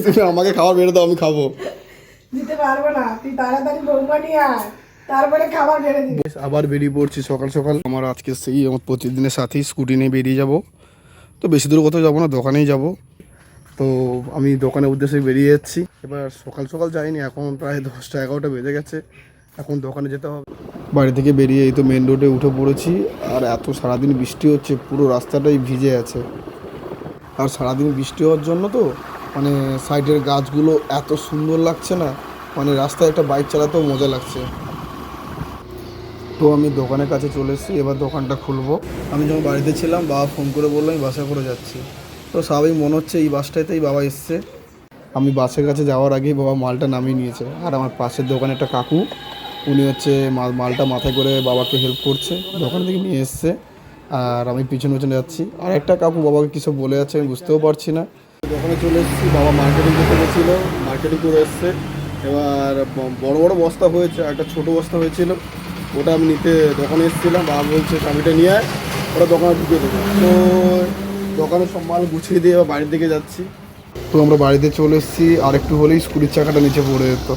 তুমি আমাকে খাবার বেড়ে দাও, আমি খাবো। দিতে পারবো না, তুই তাড়াতাড়ি বৌমা নিয়ে আয়, তারপরে খাবার বেড়ে দিবি। আবার বেরিয়ে পড়ছি সকাল সকাল। আমার আজকে সেই আমার প্রতিদিনের সাথেই স্কুটি নিয়ে বেরিয়ে যাব। তো বেশি দূর কোথাও যাবো না, দোকানেই যাব। তো আমি দোকানের উদ্দেশ্যে বেরিয়ে যাচ্ছি। এবার সকাল সকাল যাইনি, এখন প্রায় 10টা 11টা বেজে গেছে। এখন দোকানে যেতে হবে। বাড়ি থেকে বেরিয়ে এই তো মেন রোডে উঠে পড়েছি। আর এত সারাদিন বৃষ্টি হচ্ছে, পুরো রাস্তাটাই ভিজে আছে। আর সারাদিন বৃষ্টি হওয়ার জন্য তো মানে সাইডের গাছগুলো এত সুন্দর লাগছে না, মানে রাস্তায় একটা বাইক চালাতেও মজা লাগছে। তো আমি দোকানের কাছে চলে এসেছি, এবার দোকানটা খুলবো। আমি যখন বাড়িতে ছিলাম বাবা ফোন করে বললো আমি বাসে করে যাচ্ছি। তো স্বাভাবিক মনে হচ্ছে এই বাসটাতেই বাবা এসছে। আমি বাসের কাছে যাওয়ার আগেই বাবা মালটা নামিয়ে নিয়েছে। আর আমার পাশের দোকানে একটা কাকু, উনি হচ্ছে মালটা মাথায় করে বাবাকে হেল্প করছে, দোকান থেকে নিয়ে এসছে। আর আমি পিছনে পিছনে যাচ্ছি। আর একটা কাকু বাবাকে কী সব বলে যাচ্ছে, আমি বুঝতেও পারছি না। দোকানে চলে এসেছি, বাবা মার্কেটিং করতে গেছিলো, মার্কেটিং করে এসছে। এবার বড় বড় বস্তা হয়েছে, একটা ছোটো বস্তা হয়েছিল, ওটা আমি নিতে দোকানে এসেছিলাম। বাবা বলছে চাবিটা নিয়ে আয়, ওটা দোকানে ঢুকিয়ে দেবো। তো দোকানে সব মাল গুছিয়ে দিয়ে এবার বাড়ির দিকে যাচ্ছি। তো আমরা বাড়িতে চলে এসেছি, আর একটু হলেই স্কুটির চাকাটা নিচে পড়ে যেত।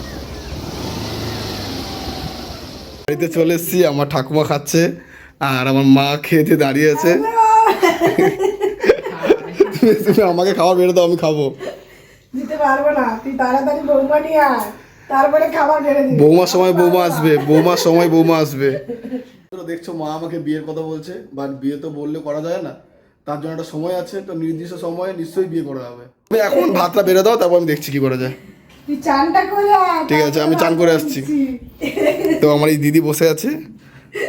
বাড়িতে চলে এসেছি, আমার ঠাকুমা খাচ্ছে আর আমার মা খেতে দাঁড়িয়ে আছে। তুমি আমাকে খাবার বেড়ে দাও, আমি খাবো। দিতে পারবো না, তুই তাড়াতাড়ি বৌমা নিয়ে আয়, তারপরে খাবার বেড়ে দিবি। বৌমার সময় বৌমা আসবে, বৌমার সময় বৌমা আসবে। দেখছো মা আমাকে বিয়ের কথা বলছে, বাট বিয়ে তো বললে করা যায় না, তার জন্য একটা সময় আছে। তো নির্দিষ্ট সময়ে নিশ্চয়ই বিয়ে করা হবে। তুমি এখন ভাতটা বেড়ে দাও, তারপর আমি দেখছি কি করা যায়। তুই চানটা করে আয়, ঠিক আছে, আমি চান করে আসছি। দিচ্ছি। তো আমার এই দিদি বসে আছে,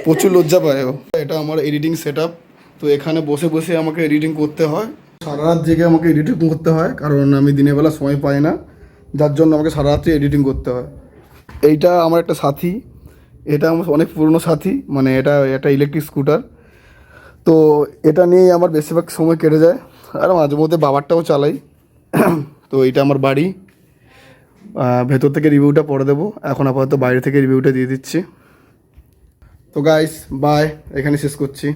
প্রচুর লজ্জা পায় ও। এটা আমার এডিটিং সেট আপ। তো এখানে বসে বসে আমাকে এডিটিং করতে হয়, সারা রাত জেগে আমাকে এডিটিং করতে হয়, কারণ আমি দিনের বেলা সময় পাই না, যার জন্য আমাকে সারা রাত্রি এডিটিং করতে হয়। এইটা আমার একটা সাথী, এটা আমার অনেক পুরনো সাথী, মানে এটা একটা ইলেকট্রিক স্কুটার। তো এটা নিয়েই আমার বেশিরভাগ সময় কেটে যায়। আর মাঝে মধ্যে বাবারটাও চালাই। তো এইটা আমার বাড়ি, ভেতর থেকে রিভিউটা পরে দেবো। এখন আপাতত বাইরে থেকে রিভিউটা দিয়ে দিচ্ছি। তো গাইস বাই, এখানে শেষ করছি।